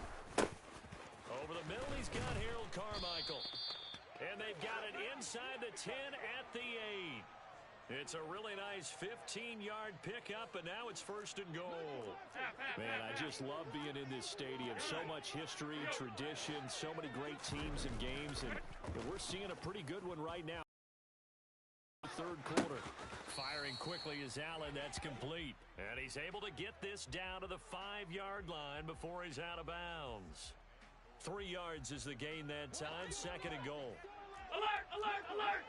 Over the middle, he's got Harold Carmichael. And they've got it inside the 10 at the 8. It's a really nice 15-yard pickup, and now it's 1st and goal. Man, I just love being in this stadium. So much history, tradition, so many great teams and games, and we're seeing a pretty good one right now. Third quarter. Firing quickly is Allen. That's complete. And he's able to get this down to the 5-yard line before he's out of bounds. 3 yards is the gain that time. 2nd and goal. Alert! Alert! Alert!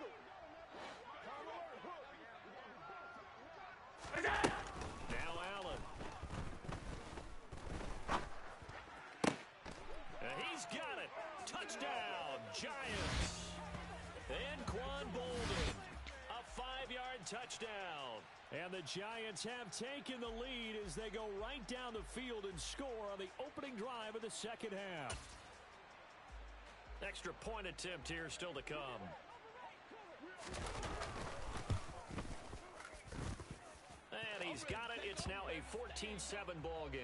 Now Allen. And he's got it. Touchdown, Giants. And Quan Bolden. A 5-yard touchdown. And the Giants have taken the lead as they go right down the field and score on the opening drive of the second half. Extra point attempt here still to come. And he's got it. It's now a 14-7 ball game.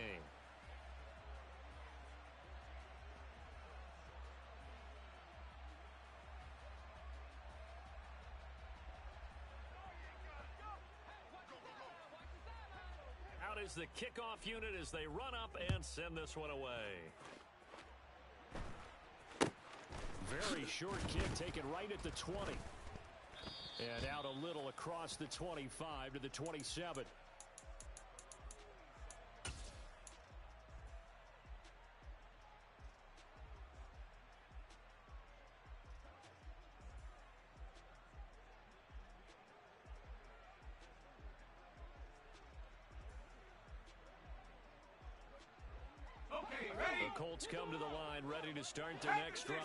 Out is the kickoff unit as they run up and send this one away. Very short kick taken right at the 20. And out a little across the 25 to the 27. The Colts come to the line, ready to start their next drive.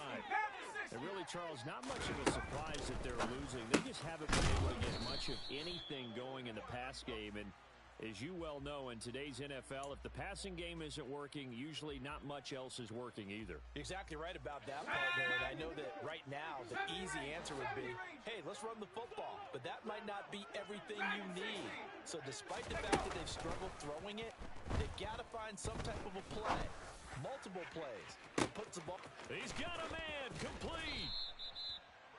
And really, Charles, not much of a surprise that they're losing. They just haven't been able to get much of anything going in the pass game. And as you well know, in today's NFL, if the passing game isn't working, usually not much else is working either. You're exactly right about that, partner. And I know that right now the easy answer would be, hey, let's run the football. But that might not be everything you need. So despite the fact that they've struggled throwing it, they've got to find some type of a play. Multiple plays. Puts the ball. He's got a man. Complete.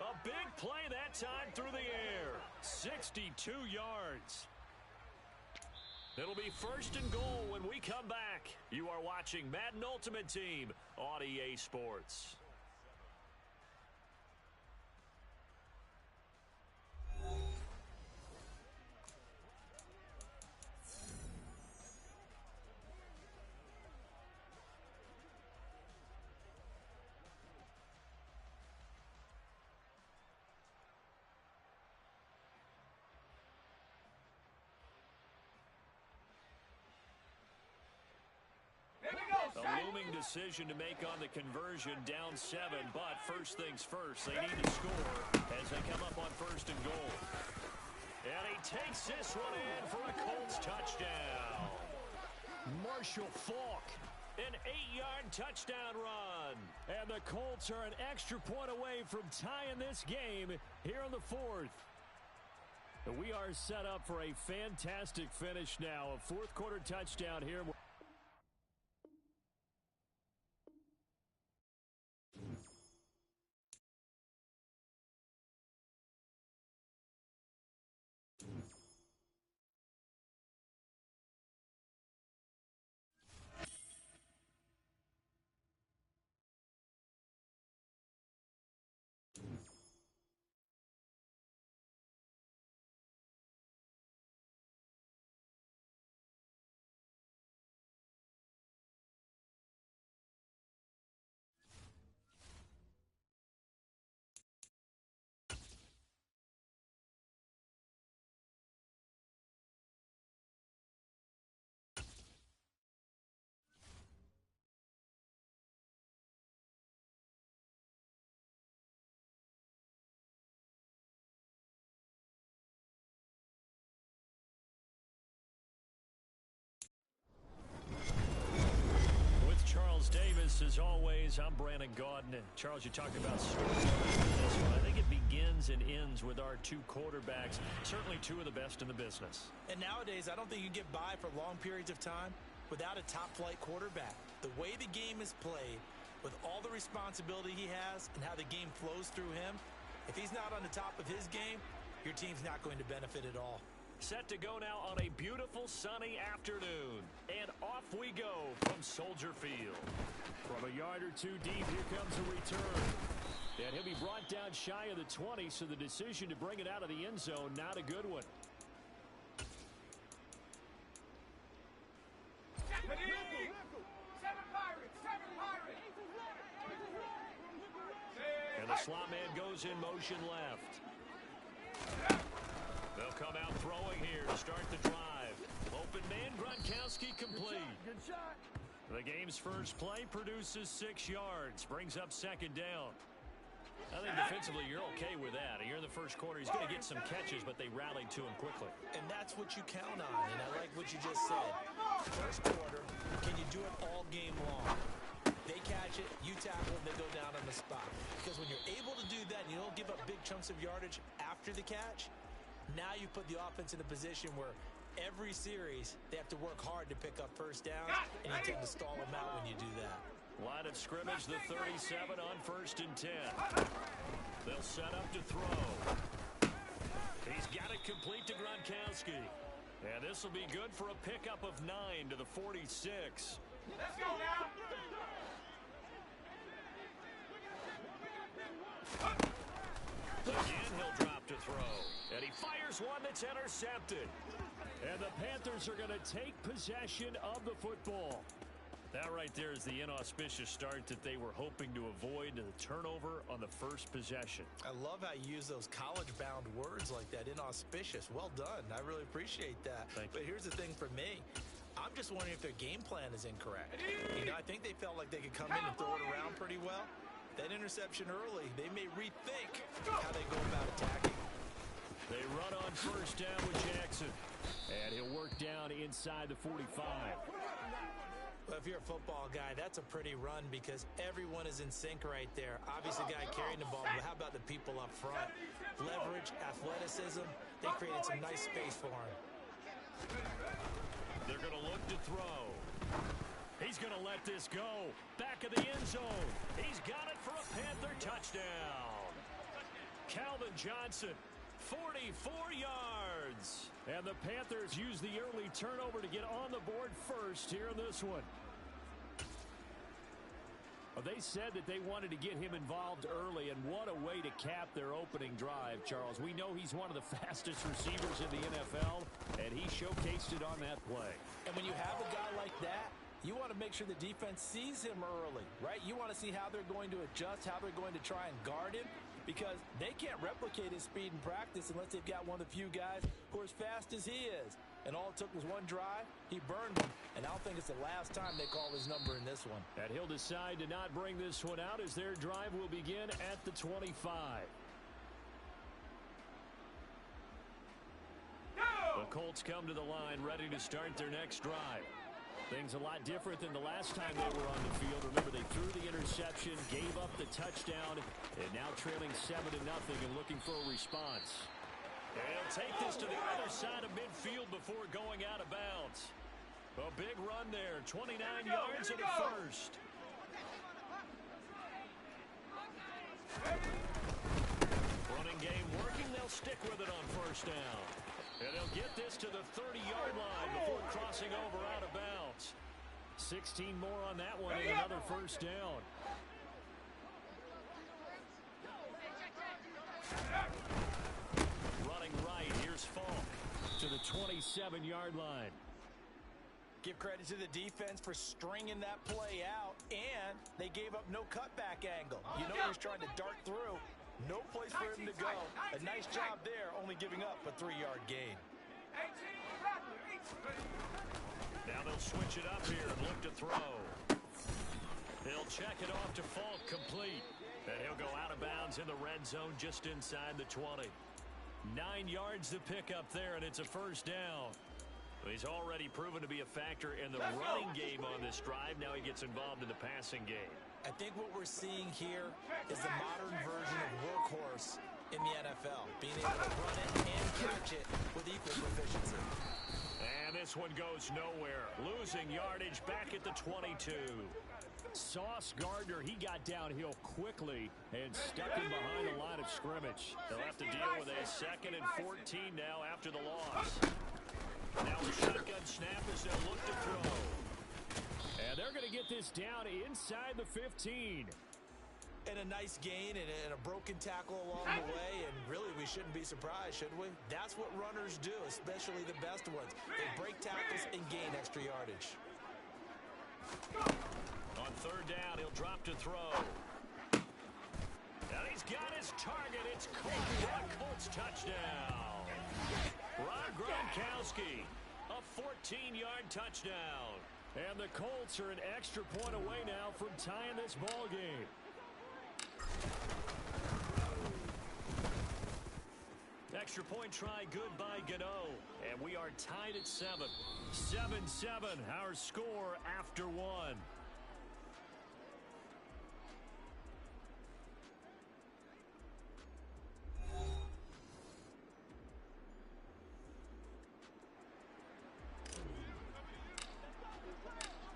A big play that time through the air. 62 yards. It'll be first and goal when we come back. You are watching Madden Ultimate Team on EA Sports. A looming decision to make on the conversion, down 7, but first things first, they need to score as they come up on first and goal. And he takes this one in for a Colts touchdown. Marshall Faulk, an 8-yard touchdown run. And the Colts are an extra point away from tying this game here in the fourth. And we are set up for a fantastic finish now, a fourth quarter touchdown here. Davis, as always, I'm Brandon Gaudin. Charles, you talked about stories. I think it begins and ends with our two quarterbacks, certainly two of the best in the business. And nowadays, I don't think you get by for long periods of time without a top-flight quarterback. The way the game is played, with all the responsibility he has and how the game flows through him, if he's not on the top of his game, your team's not going to benefit at all. Set to go now on a beautiful sunny afternoon. And off we go from Soldier Field. From a yard or two deep, here comes a return. And he'll be brought down shy of the 20, so the decision to bring it out of the end zone, not a good one. And the slot man goes in motion left. They'll come out throwing here to start the drive. Open man, Gronkowski complete. Good shot. The game's first play produces 6 yards. Brings up second down. I think defensively you're okay with that. Here in the first quarter, he's going to get some catches, but they rallied to him quickly. And that's what you count on, and I like what you just said. First quarter, can you do it all game long? They catch it, you tackle them, they go down on the spot. Because when you're able to do that and you don't give up big chunks of yardage after the catch, now you put the offense in a position where every series they have to work hard to pick up first downs, and you tend to stall them out when you do that. Line of scrimmage, the 37 on 1st and 10. They'll set up to throw. He's got it complete to Gronkowski. And this will be good for a pickup of 9 to the 46. Let's go now. Again, he'll drop to throw. And he fires one that's intercepted. And the Panthers are going to take possession of the football. That right there is the inauspicious start that they were hoping to avoid, the turnover on the first possession. I love how you use those college-bound words like that, inauspicious. Well done. I really appreciate that. But here's the thing for me. I'm just wondering if their game plan is incorrect. You know, I think they felt like they could come in and throw it around pretty well. That interception early, they may rethink how they go about attacking. They run on first down with Jackson. And he'll work down inside the 45. Well, if you're a football guy, that's a pretty run because everyone is in sync right there. Obviously, the guy carrying the ball, but how about the people up front? Leverage, athleticism, they created some nice space for him. They're going to look to throw. He's going to let this go. Back of the end zone. He's got it for a Panther touchdown. Calvin Johnson, 44 yards. And the Panthers use the early turnover to get on the board first here in this one. Well, they said that they wanted to get him involved early, and what a way to cap their opening drive, Charles. We know he's one of the fastest receivers in the NFL, and he showcased it on that play. And when you have a guy like that, you want to make sure the defense sees him early, right? You want to see how they're going to adjust, how they're going to try and guard him, because they can't replicate his speed in practice unless they've got one of the few guys who are as fast as he is. And all it took was one drive. He burned him. And I don't think it's the last time they call his number in this one. And he'll decide to not bring this one out as their drive will begin at the 25. The Colts come to the line ready to start their next drive. Things a lot different than the last time they were on the field. Remember, they threw the interception, gave up the touchdown, and now trailing 7-0 and looking for a response. And he'll take this to the other side of midfield before going out of bounds. A big run there, 29 yards at the first. Running game working, they'll stick with it on first down. And they'll get this to the 30-yard line before crossing over out of bounds. 16 more on that one and another first down. Running right, here's Falk to the 27-yard line. Give credit to the defense for stringing that play out, and they gave up no cutback angle. You know he was trying to dart through. No place for him to go. A nice job there, only giving up a 3-yard gain. Now they'll switch it up here and look to throw. He'll check it off to Falk, complete. And he'll go out of bounds in the red zone just inside the 20. 9 yards to pick up there, and it's a first down. He's already proven to be a factor in the running game on this drive. Now he gets involved in the passing game. I think what we're seeing here is the modern version of workhorse in the NFL, being able to run it and catch it with equal proficiency. And this one goes nowhere. Losing yardage back at the 22. Sauce Gardner, he got downhill quickly and stuck him behind the line of scrimmage. They'll have to deal with a 2nd and 14 now after the loss. Now the shotgun snap as they'll look to throw. And they're going to get this down inside the 15. And a nice gain and a broken tackle along the way, and really we shouldn't be surprised, should we? That's what runners do, especially the best ones. They break tackles and gain extra yardage. On 3rd down, he'll drop to throw. And he's got his target. It's caught for a Colts touchdown. Rob Gronkowski, a 14-yard touchdown. And the Colts are an extra point away now from tying this ball game. Extra point try good by Gano. And we are tied at 7. 7-7, our score after 1.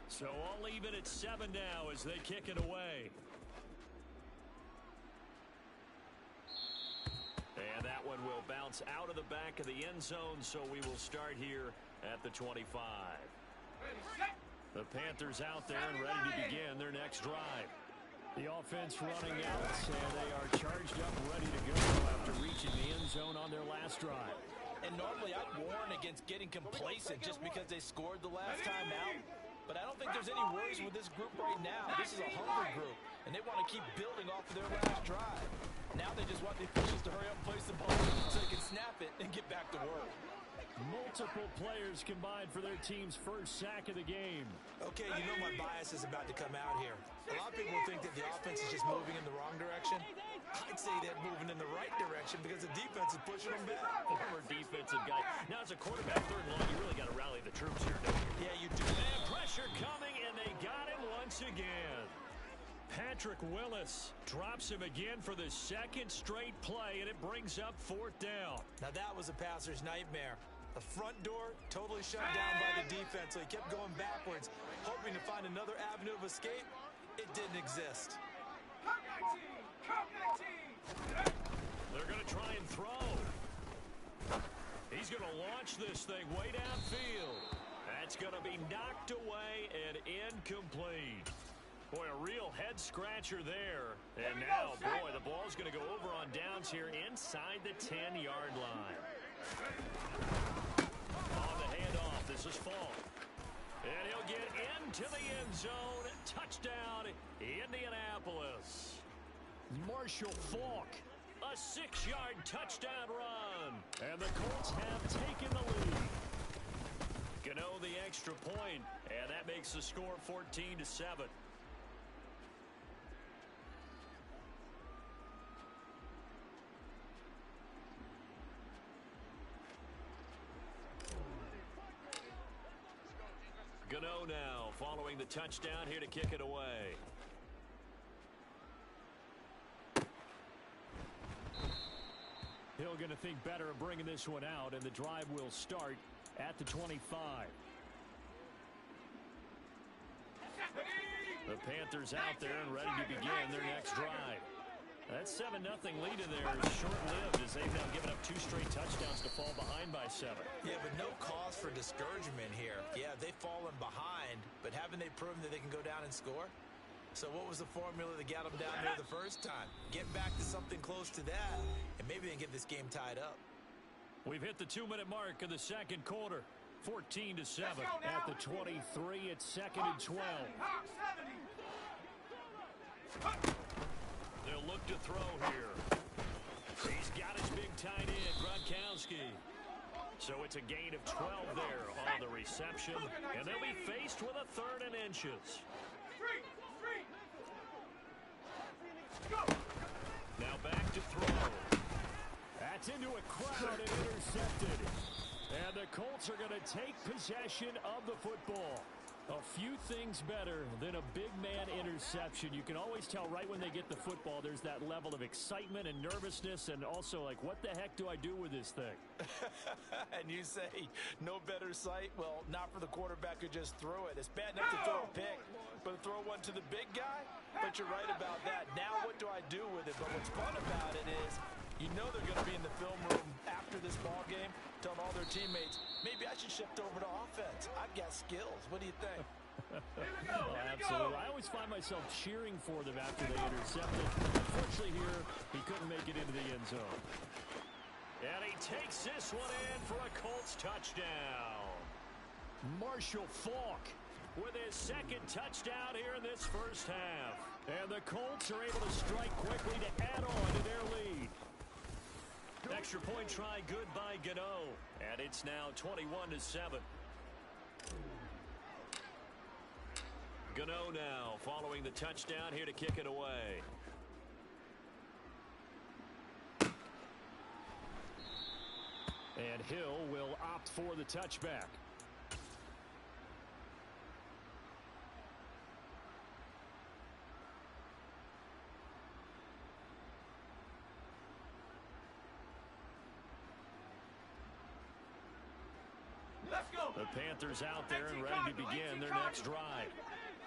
So all even at 7 now as they kick it away. And that one will bounce out of the back of the end zone, so we will start here at the 25. The Panthers out there and ready to begin their next drive. The offense running out, and they are charged up, ready to go after reaching the end zone on their last drive. And normally I'd warn against getting complacent just because they scored the last time out. But I don't think there's any worries with this group right now. This is a hungry group, and they want to keep building off of their last drive. Now they just want the officials to hurry up and place the ball so they can snap it and get back to work. Multiple players combined for their team's first sack of the game. Okay, you know my bias is about to come out here. A lot of people think that the offense is just moving in the wrong direction. I'd say they're moving in the right direction because the defense is pushing them back. Former defensive guy. Now as a quarterback, third and long, you really got to rally the troops here, don't you? Yeah, you do. And pressure coming, and they got him once again. Patrick Willis drops him again for the second straight play, and it brings up 4th down. Now that was a passer's nightmare. The front door totally shut down by the defense, so he kept going backwards, hoping to find another avenue of escape. It didn't exist. They're going to try and throw. He's going to launch this thing way downfield. That's going to be knocked away and incomplete. Boy, a real head-scratcher there. And now, boy, the ball's going to go over on downs here inside the 10-yard line. On the handoff, this is Falk. And he'll get into the end zone. Touchdown, Indianapolis. Marshall Falk. A 6-yard touchdown run. And the Colts have taken the lead. Gano the extra point, and that makes the score 14-7. Gano now following the touchdown here to kick it away. Hill going to think better of bringing this one out, and the drive will start at the 25. The Panthers out there and ready to begin their next drive. That 7-0 lead in there is short-lived as they've now given up 2 straight touchdowns to fall behind by 7. Yeah, but no cause for discouragement here. Yeah, they've fallen behind, but haven't they proven that they can go down and score? So what was the formula that got them down there the first time? Get back to something close to that, and maybe they can get this game tied up. We've hit the 2-minute mark of the second quarter. 14-7. At the 23, it's 2nd and 12. They'll look to throw here. He's got his big tight end, Gronkowski. So it's a gain of 12 there on the reception. And they'll be faced with a 3rd and inches. Now back to throw. That's into a crowd and intercepted. And the Colts are going to take possession of the football. A few things better than a big man interception. You can always tell right when they get the football, there's that level of excitement and nervousness, and also like, what the heck do I do with this thing? And you say, no better sight? Well, not for the quarterback who just threw it. It's bad enough to throw a pick, but to throw one to the big guy? But you're right about that. Now what do I do with it? But what's fun about it is, you know they're going to be in the film room after this ball game, telling all their teammates, maybe I should shift over to offense. I've got skills. What do you think? Oh, absolutely. I always find myself cheering for them after they intercepted. Unfortunately here, he couldn't make it into the end zone. And he takes this one in for a Colts touchdown. Marshall Falk with his 2nd touchdown here in this first half. And the Colts are able to strike quickly to add on to their lead. Extra point try good by Gano. And it's now 21-7. Gano now following the touchdown here to kick it away. Hill will opt for the touchback. Let's go. The Panthers out there and ready to begin their next drive.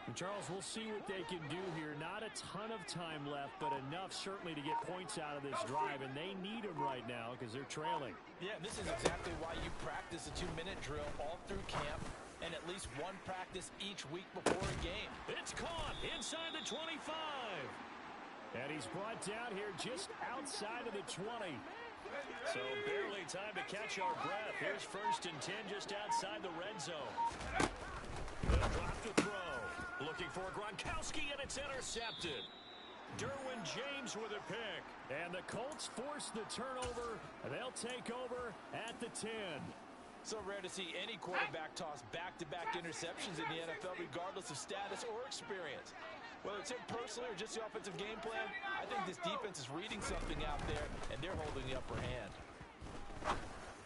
And Charles, we'll see what they can do here. Not a ton of time left, but enough certainly to get points out of this drive, and they need them right now because they're trailing. Yeah, this is exactly why you practice a 2-minute drill all through camp and at least one practice each week before a game. It's caught inside the 25. And he's brought down here just outside of the 20. So barely time to catch our breath. Here's 1st and 10 just outside the red zone. They'll drop to throw. Looking for Gronkowski, and it's intercepted. Derwin James with a pick. And the Colts force the turnover. They'll take over at the 10. So rare to see any quarterback toss back-to-back interceptions in the NFL, regardless of status or experience. Whether it's him personally or just the offensive game plan, I think this defense is reading something out there, and they're holding the upper hand.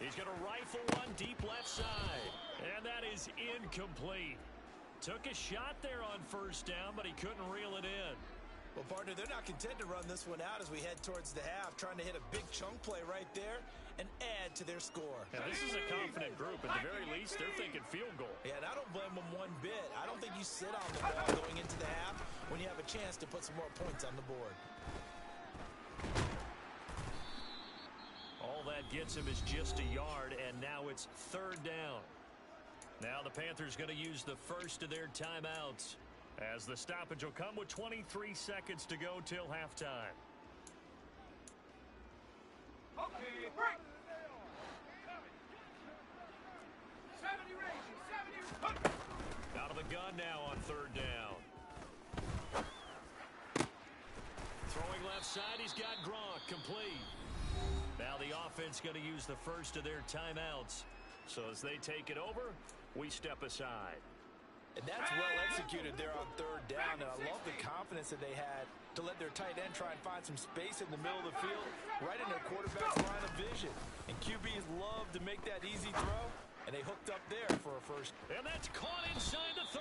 He's going to rifle one deep left side. And that is incomplete. Took a shot there on 1st down, but he couldn't reel it in. Well, partner, they're not content to run this one out as we head towards the half, trying to hit a big chunk play right there and add to their score. Now, this is a confident group. At the very least, they're thinking field goal. Yeah, and I don't blame them one bit. I don't think you sit on the ball going into the half when you have a chance to put some more points on the board. All that gets him is just a yard, and now it's 3rd down. Now the Panthers going to use the first of their timeouts, as the stoppage will come with 23 seconds to go till halftime. Okay, break. 70 raging, 70. Out of the gun now on 3rd down. Throwing left side, he's got Gronk, complete. Now the offense going to use the first of their timeouts. So as they take it over, we step aside. And that's well executed there on 3rd down. And I love the confidence that they had to let their tight end try and find some space in the middle of the field, right in their quarterback's line of vision. And QBs love to make that easy throw, and they hooked up there for a first. And that's caught inside the